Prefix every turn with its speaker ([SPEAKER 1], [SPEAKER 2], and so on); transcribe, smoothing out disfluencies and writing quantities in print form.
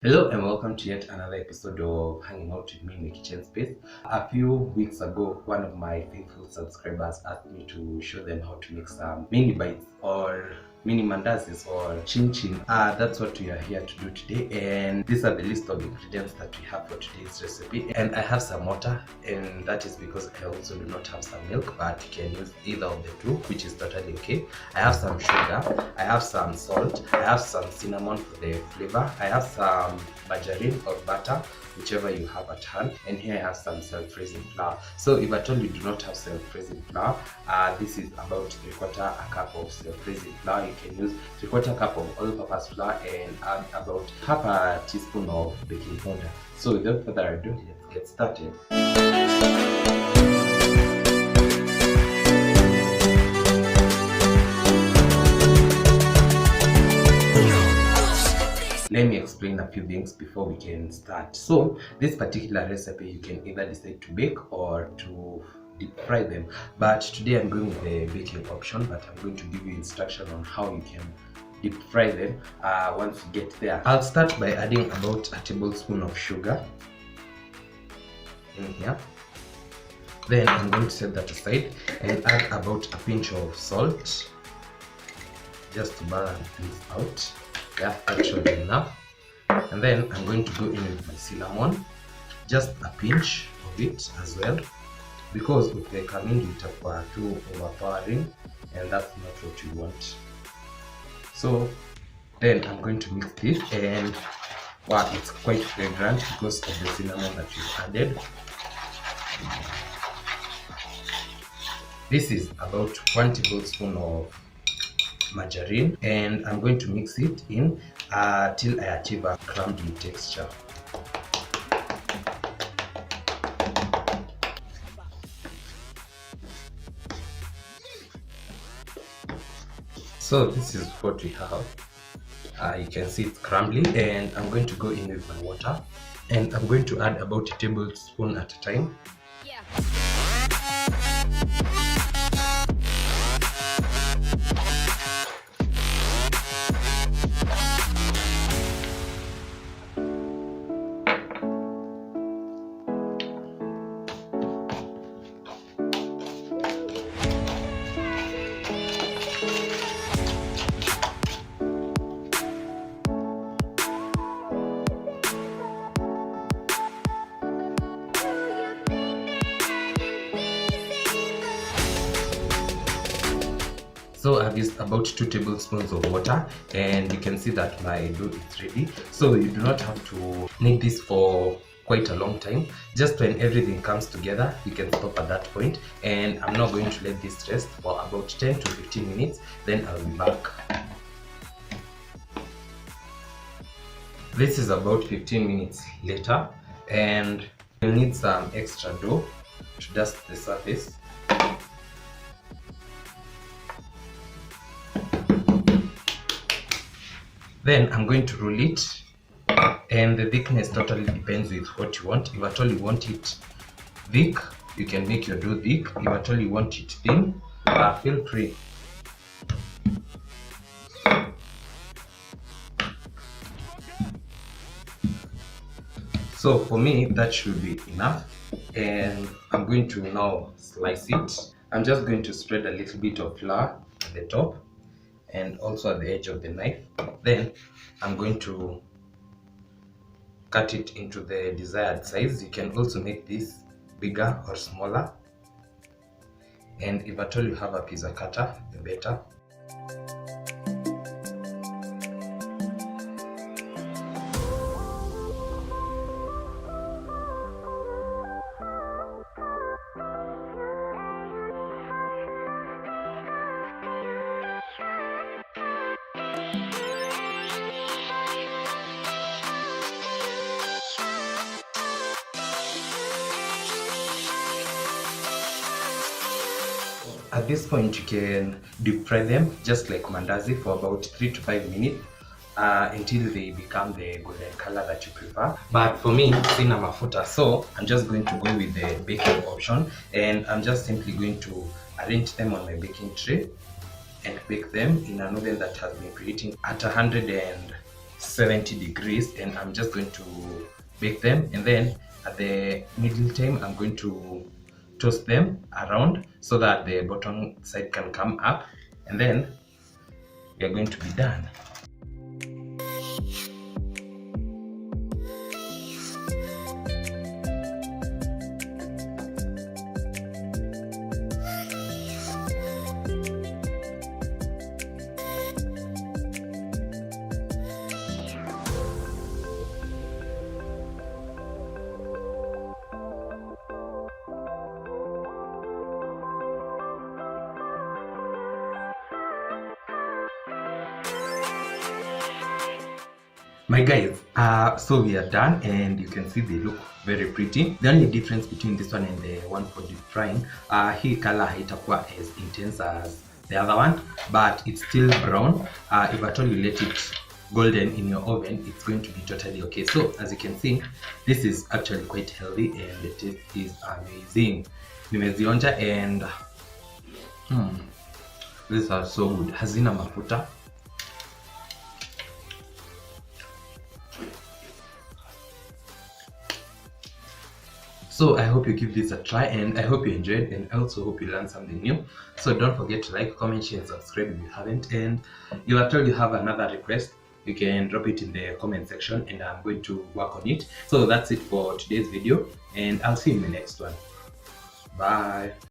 [SPEAKER 1] Hello and welcome to yet another episode of Hanging Out with Me in the Kitchen Space. A few weeks ago, one of my faithful subscribers asked me to show them how to make some mini bites or mini mandazis or chin chin. That's what we are here to do today, and these are the list of ingredients that we have for today's recipe. And I have some water, and that is because I also do not have some milk, but you can use either of the two, which is totally okay. I have some sugar, I have some salt, I have some cinnamon for the flavor, I have some margarine or butter, whichever you have at hand, and here I have some self-raising flour. So if at all you do not have self-raising flour, this is about 3/4 cup of self-raising flour. You can use 3/4 cup of all-purpose flour and add about half a teaspoon of baking powder. So without further ado, let's get started. Let me explain a few things before we can start. So this particular recipe, you can either decide to bake or to deep fry them, but today I'm going with the baking option, but I'm going to give you instruction on how you can deep fry them once you get there. I'll start by adding about a tablespoon of sugar in here. Then I'm going to set that aside and add about a pinch of salt just to balance things out. Yeah, actually enough. And then I'm going to go in with my cinnamon, just a pinch of it as well, because if they come in it too overpowering, and that's not what you want. So then I'm going to mix this, and wow, it's quite fragrant because of the cinnamon that we've added. This is about 1 tablespoon of margarine, and I'm going to mix it in till I achieve a crumbly texture. So this is what we have. You can see it's crumbly, and I'm going to go in with my water, and I'm going to add about a tablespoon at a time. So I've used about 2 tablespoons of water, and you can see that my dough is ready. So you do not have to knead this for quite a long time. Just when everything comes together, you can stop at that point. And I'm now going to let this rest for about 10 to 15 minutes, then I'll be back. This is about 15 minutes later, and you'll need some extra dough to dust the surface. Then I'm going to roll it, and the thickness totally depends with what you want. If at all you want it thick, you can make your dough thick. If at all you want it thin, feel free. So for me, that should be enough, and I'm going to now slice it. I'm just going to spread a little bit of flour at the top and also at the edge of the knife. Then I'm going to cut it into the desired size. You can also make this bigger or smaller, and if at all you have a pizza cutter, the better. At this point, you can deep fry them just like mandazi for about 3 to 5 minutes until they become the golden color that you prefer. But for me, sina mafuta, so I'm just going to go with the baking option, and I'm just simply going to arrange them on my baking tray and bake them in an oven that has been preheating at 70 degrees, and I'm just going to bake them, and then at the middle time I'm going to toast them around so that the bottom side can come up, and then we are going to be done. My guys, so we are done, and you can see they look very pretty. The only difference between this one and the one for deep frying, hii color haitakuwa as intense as the other one, but it's still brown. If at all you let it golden in your oven, it's going to be totally okay. So as you can see, this is actually quite healthy and the taste is amazing. Nimezionja and these are so good. Hazina mafuta. So I hope you give this a try, and I hope you enjoyed, and I also hope you learned something new. So don't forget to like, comment, share, and subscribe if you haven't. And if at all you have another request, you can drop it in the comment section and I'm going to work on it. So that's it for today's video, and I'll see you in the next one. Bye.